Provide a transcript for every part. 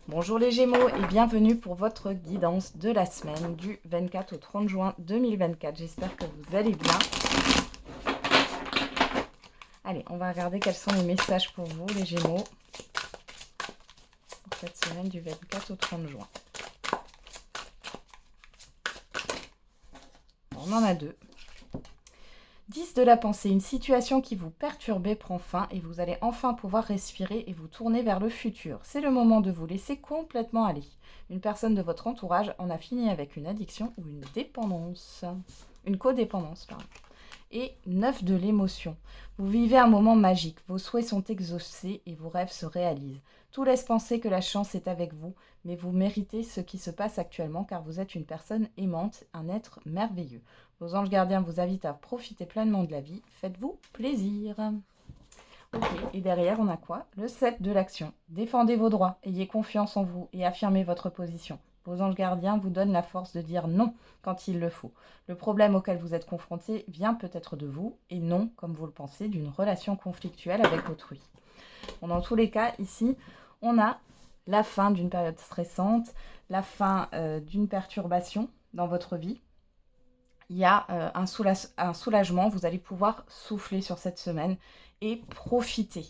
Bonjour les Gémeaux et bienvenue pour votre guidance de la semaine du 24 au 30 juin 2024. J'espère que vous allez bien. Allez, on va regarder quels sont les messages pour vous les Gémeaux pour cette semaine du 24 au 30 juin. On en a deux. 10 de la pensée, une situation qui vous perturbait prend fin et vous allez enfin pouvoir respirer et vous tourner vers le futur. C'est le moment de vous laisser complètement aller. Une personne de votre entourage en a fini avec une addiction ou une dépendance. Une codépendance, pardon. Et 9 de l'émotion. Vous vivez un moment magique, vos souhaits sont exaucés et vos rêves se réalisent. Tout laisse penser que la chance est avec vous, mais vous méritez ce qui se passe actuellement car vous êtes une personne aimante, un être merveilleux. Vos anges gardiens vous invitent à profiter pleinement de la vie. Faites-vous plaisir. Ok, et derrière, on a quoi? Le 7 de l'action. Défendez vos droits, ayez confiance en vous et affirmez votre position. Vos anges gardiens vous donnent la force de dire non quand il le faut. Le problème auquel vous êtes confronté vient peut-être de vous et non, comme vous le pensez, d'une relation conflictuelle avec autrui. Bon, dans tous les cas, ici, on a la fin d'une période stressante, la fin d'une perturbation dans votre vie. Il y a un soulagement, vous allez pouvoir souffler sur cette semaine et profiter.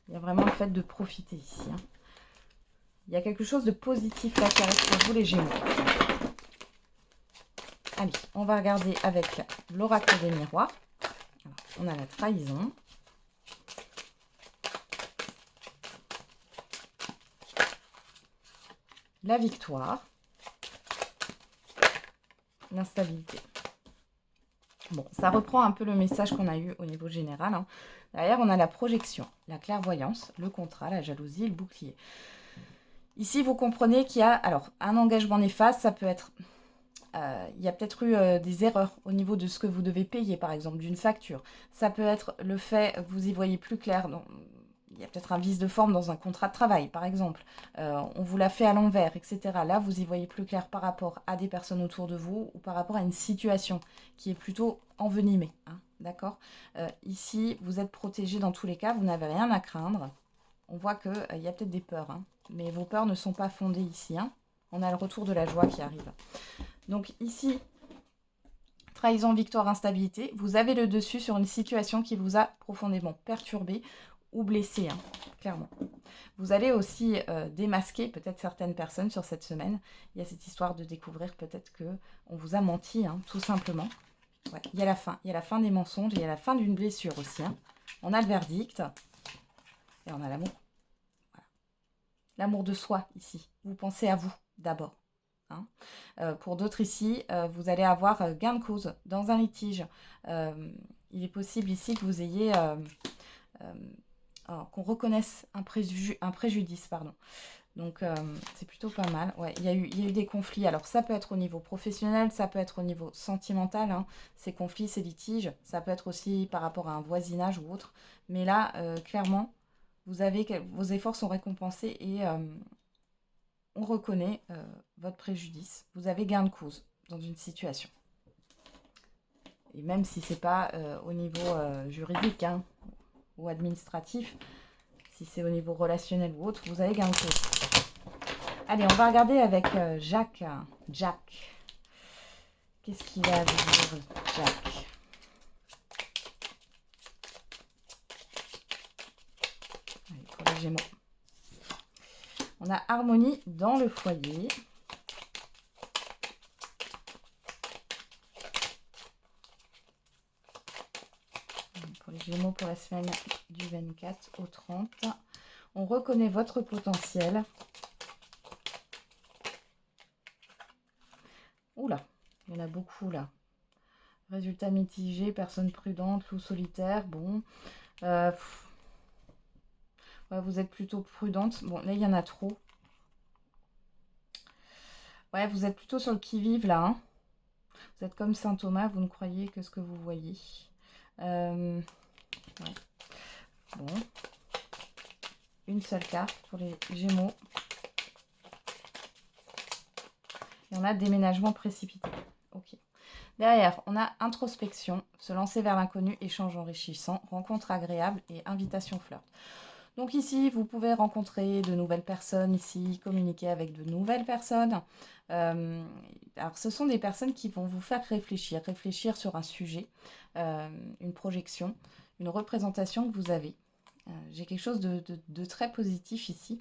Il y a vraiment le fait de profiter ici. Il y a quelque chose de positif là qui arrive pour vous les Gémeaux. Allez, on va regarder avec l'oracle des miroirs. Alors, on a la trahison. La victoire. L'instabilité. Bon, ça reprend un peu le message qu'on a eu au niveau général. Derrière, on a la projection, la clairvoyance, le contrat, la jalousie et le bouclier. Ici, vous comprenez qu'il y a un engagement néfaste, ça peut être... il y a peut-être eu des erreurs au niveau de ce que vous devez payer, par exemple, d'une facture. Ça peut être le fait que vous y voyez plus clair. Il y a peut-être un vice de forme dans un contrat de travail, par exemple. On vous l'a fait à l'envers, etc. Là, vous y voyez plus clair par rapport à des personnes autour de vous ou par rapport à une situation qui est plutôt envenimée. D'accord. Ici, vous êtes protégé dans tous les cas, vous n'avez rien à craindre. On voit qu'il y a peut-être des peurs, mais vos peurs ne sont pas fondées ici. On a le retour de la joie qui arrive. Donc ici, trahison, victoire, instabilité. Vous avez le dessus sur une situation qui vous a profondément perturbé ou blessé, clairement. Vous allez aussi démasquer peut-être certaines personnes sur cette semaine. Il y a cette histoire de découvrir peut-être qu'on vous a menti, tout simplement. Ouais, il y a la fin. Il y a la fin des mensonges et il y a la fin d'une blessure aussi. On a le verdict et on a l'amour. Voilà. L'amour de soi ici. Vous pensez à vous d'abord. Pour d'autres ici, vous allez avoir gain de cause dans un litige. Il est possible ici que vous ayez... qu'on reconnaisse un préjudice, pardon. Donc, c'est plutôt pas mal. Ouais, il y a eu des conflits. Alors, ça peut être au niveau professionnel, ça peut être au niveau sentimental, ces conflits, ces litiges. Ça peut être aussi par rapport à un voisinage ou autre. Mais là, clairement, vos efforts sont récompensés et on reconnaît votre préjudice. Vous avez gain de cause dans une situation. Et même si ce n'est pas au niveau juridique ou administratif, si c'est au niveau relationnel ou autre, vous avez gain de cause. Allez, on va regarder avec Jacques. Jack. Qu'est-ce qu'il a à vous dire, Jack? Allez, pour les Gémeaux. On a harmonie dans le foyer. Pour les Gémeaux, pour la semaine du 24 au 30. On reconnaît votre potentiel. Oula, il y en a beaucoup là. Résultat mitigé, personne prudente, loup solitaire. Bon. Ouais, vous êtes plutôt prudente. Bon, là, il y en a trop. Ouais, vous êtes plutôt sur le qui-vive là. Vous êtes comme Saint Thomas, vous ne croyez que ce que vous voyez. Ouais. Bon. Une seule carte pour les Gémeaux. Et on a déménagement précipité. Ok. Derrière, on a introspection, se lancer vers l'inconnu, échange enrichissant, rencontre agréable et invitation flirt. Donc ici, vous pouvez rencontrer de nouvelles personnes ici, communiquer avec de nouvelles personnes. Alors ce sont des personnes qui vont vous faire réfléchir sur un sujet, une projection, une représentation que vous avez. J'ai quelque chose de très positif ici.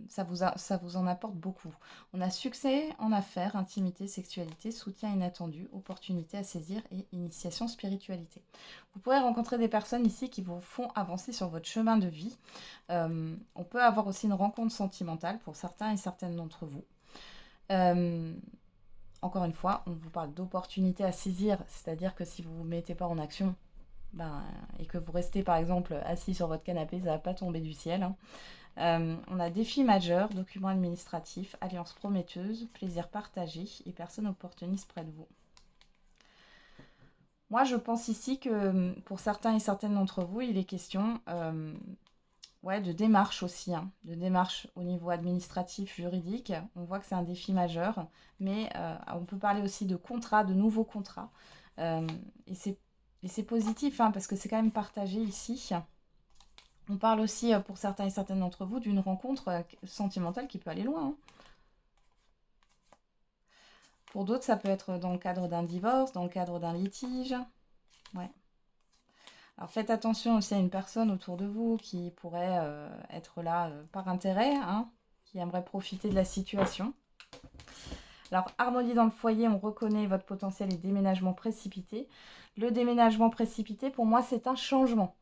Ça vous en apporte beaucoup. On a succès en affaires, intimité, sexualité, soutien inattendu, opportunité à saisir et initiation spiritualité. Vous pourrez rencontrer des personnes ici qui vous font avancer sur votre chemin de vie. On peut avoir aussi une rencontre sentimentale pour certains et certaines d'entre vous. Encore une fois, on vous parle d'opportunité à saisir, c'est-à-dire que si vous ne vous mettez pas en action, et que vous restez par exemple assis sur votre canapé, ça ne va pas tomber du ciel, hein. On a défi majeur, documents administratifs, alliance prometteuse, plaisir partagé et personnes opportunistes près de vous. Moi, je pense ici que pour certains et certaines d'entre vous, il est question de démarche aussi, hein, de démarche au niveau administratif, juridique. On voit que c'est un défi majeur, mais on peut parler aussi de contrats, de nouveaux contrats. Et c'est positif, hein, parce que c'est quand même partagé ici. On parle aussi, pour certains et certaines d'entre vous, d'une rencontre sentimentale qui peut aller loin, hein. Pour d'autres, ça peut être dans le cadre d'un divorce, dans le cadre d'un litige. Ouais. Alors faites attention aussi à une personne autour de vous qui pourrait être là par intérêt, hein, qui aimerait profiter de la situation. Alors, harmonie dans le foyer, on reconnaît votre potentiel et déménagement précipité. Le déménagement précipité, pour moi, c'est un changement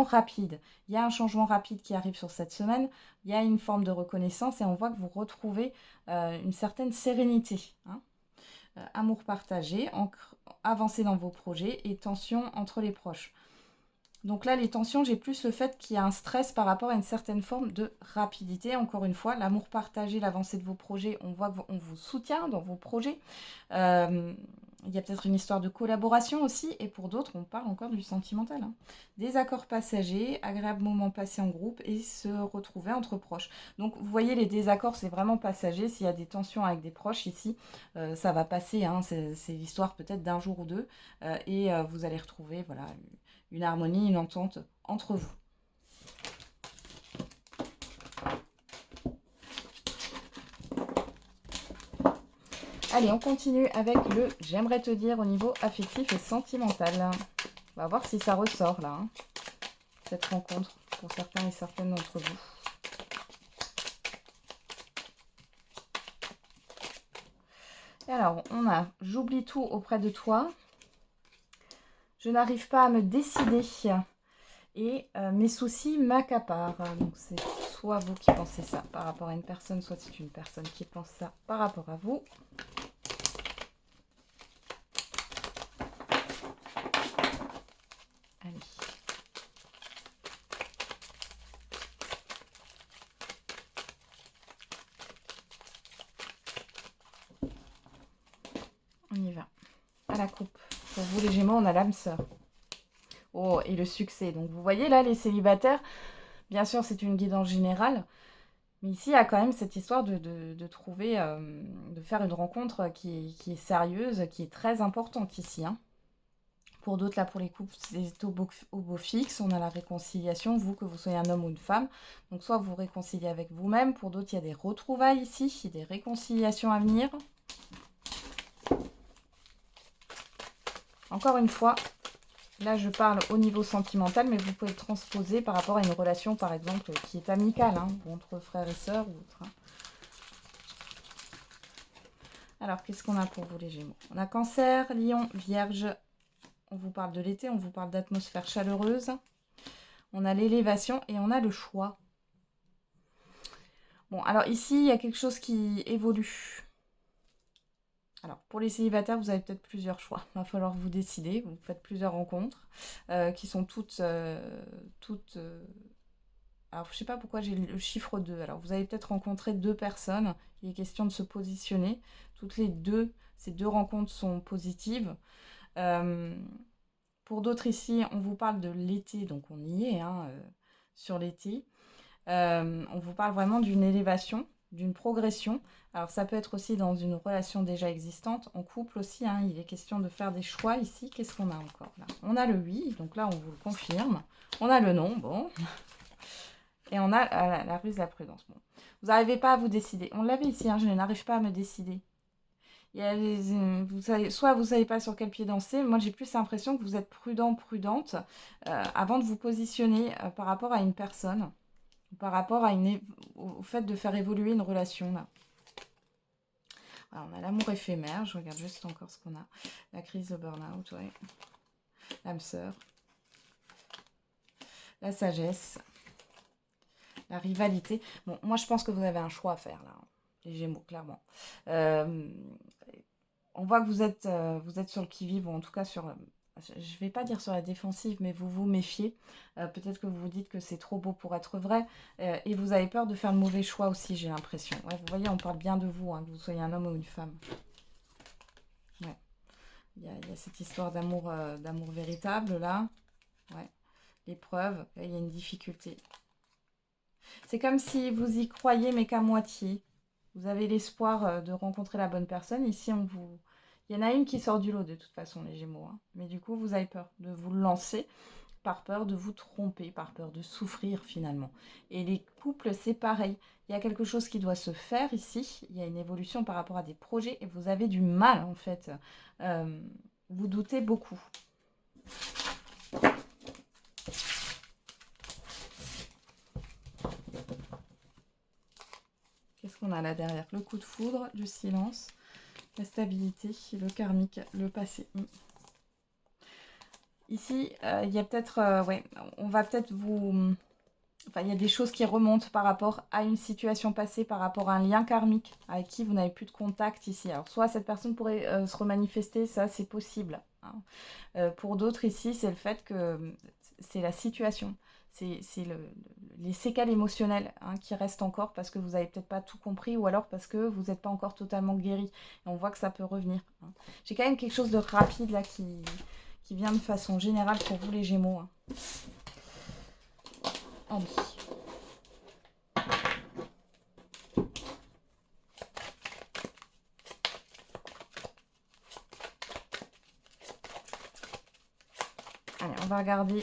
rapide. Il y a un changement rapide qui arrive sur cette semaine. Il y a une forme de reconnaissance et on voit que vous retrouvez une certaine sérénité, hein. Amour partagé, avancez dans vos projets et tension entre les proches. Donc là, les tensions, j'ai plus le fait qu'il y a un stress par rapport à une certaine forme de rapidité. Encore une fois, l'amour partagé, l'avancée de vos projets, on voit qu'on vous soutient dans vos projets. Il y a peut-être une histoire de collaboration aussi. Et pour d'autres, on parle encore du sentimental, hein. Des accords passagers, agréables moments passés en groupe et se retrouver entre proches. Donc vous voyez, les désaccords, c'est vraiment passager. S'il y a des tensions avec des proches ici, ça va passer, hein. C'est l'histoire peut-être d'un jour ou deux. Et vous allez retrouver, voilà, une harmonie, une entente entre vous. Allez, on continue avec le « j'aimerais te dire » au niveau affectif et sentimental. On va voir si ça ressort là, hein, cette rencontre pour certains et certaines d'entre vous. Et alors, on a « j'oublie tout auprès de toi ». Je n'arrive pas à me décider et mes soucis m'accaparent. Donc c'est soit vous qui pensez ça par rapport à une personne, soit c'est une personne qui pense ça par rapport à vous. Allez. On y va. À la coupe. Pour vous les Gémeaux, on a l'âme sœur. Oh, et le succès. Donc vous voyez là, les célibataires, bien sûr c'est une guidance générale, mais ici il y a quand même cette histoire de trouver, de faire une rencontre qui est sérieuse, qui est très importante ici, hein. Pour d'autres, là pour les couples, c'est au beau fixe, on a la réconciliation, vous que vous soyez un homme ou une femme. Donc soit vous réconciliez avec vous-même, pour d'autres il y a des retrouvailles ici, des réconciliations à venir. Encore une fois, là, je parle au niveau sentimental, mais vous pouvez le transposer par rapport à une relation, par exemple, qui est amicale, hein, entre frères et sœurs ou autre, hein. Alors, qu'est-ce qu'on a pour vous, les Gémeaux? On a Cancer, Lion, Vierge. On vous parle de l'été, on vous parle d'atmosphère chaleureuse. On a l'élévation et on a le choix. Bon, alors ici, il y a quelque chose qui évolue. Alors, pour les célibataires, vous avez peut-être plusieurs choix. Il va falloir vous décider. Vous faites plusieurs rencontres qui sont toutes... Alors, je ne sais pas pourquoi j'ai le chiffre 2. Alors, vous avez peut-être rencontré deux personnes. Il est question de se positionner. Toutes les deux, ces deux rencontres sont positives. Pour d'autres ici, on vous parle de l'été. Donc, on y est, hein, sur l'été. On vous parle vraiment d'une élévation, d'une progression. Alors ça peut être aussi dans une relation déjà existante, en couple aussi, hein, il est question de faire des choix ici. Qu'est-ce qu'on a encore là? On a le oui, donc là on vous le confirme. On a le non, bon. Et on a la ruse, la prudence. Bon. Vous n'arrivez pas à vous décider. On l'avait ici, hein, je n'arrive pas à me décider. Il y a vous savez, soit vous ne savez pas sur quel pied danser. Moi, j'ai plus l'impression que vous êtes prudent, prudente avant de vous positionner par rapport à une personne, par rapport à au fait de faire évoluer une relation. Là. Alors, on a l'amour éphémère. Je regarde juste encore ce qu'on a. La crise de burn-out, ouais. L'âme sœur. La sagesse. La rivalité. Bon, moi, je pense que vous avez un choix à faire, là. Les Gémeaux, clairement. On voit que vous êtes sur le qui-vive, ou en tout cas sur... je ne vais pas dire sur la défensive, mais vous vous méfiez. Peut-être que vous vous dites que c'est trop beau pour être vrai. Et vous avez peur de faire le mauvais choix aussi, j'ai l'impression. Ouais, vous voyez, on parle bien de vous, hein, que vous soyez un homme ou une femme. Ouais. Il y a cette histoire d'amour véritable, là. Ouais. L'épreuve, il y a une difficulté. C'est comme si vous y croyez, mais qu'à moitié. Vous avez l'espoir de rencontrer la bonne personne. Ici, il y en a une qui sort du lot, de toute façon, les Gémeaux. Hein. Mais du coup, vous avez peur de vous lancer, par peur de vous tromper, par peur de souffrir, finalement. Et les couples, c'est pareil. Il y a quelque chose qui doit se faire ici. Il y a une évolution par rapport à des projets. Et vous avez du mal, en fait. Vous doutez beaucoup. Qu'est-ce qu'on a là derrière? Le coup de foudre, le silence, la stabilité, le karmique, le passé. Ici, il y a peut-être... ouais, on va peut-être vous... Enfin, il y a des choses qui remontent par rapport à une situation passée, par rapport à un lien karmique avec qui vous n'avez plus de contact ici. Alors, soit cette personne pourrait se remanifester, ça c'est possible. Hein. Pour d'autres ici, c'est le fait que c'est la situation. C'est les séquelles émotionnelles hein, qui restent encore parce que vous n'avez peut-être pas tout compris ou alors parce que vous n'êtes pas encore totalement guéri. Et on voit que ça peut revenir. Hein. J'ai quand même quelque chose de rapide là qui vient de façon générale pour vous les Gémeaux. Hein. Allez. Allez, on va regarder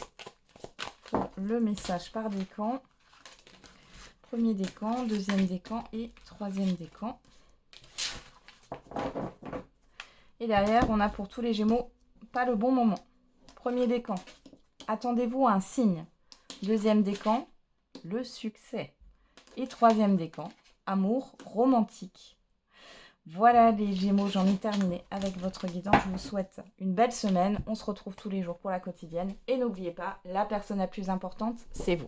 le message par décan. Premier décan, deuxième décan et troisième décan. Et derrière, on a pour tous les Gémeaux, pas le bon moment. Premier décan, attendez-vous à un signe. Deuxième décan, le succès. Et troisième décan, amour romantique. Voilà les Gémeaux, j'en ai terminé avec votre guidance. Je vous souhaite une belle semaine. On se retrouve tous les jours pour la quotidienne. Et n'oubliez pas, la personne la plus importante, c'est vous.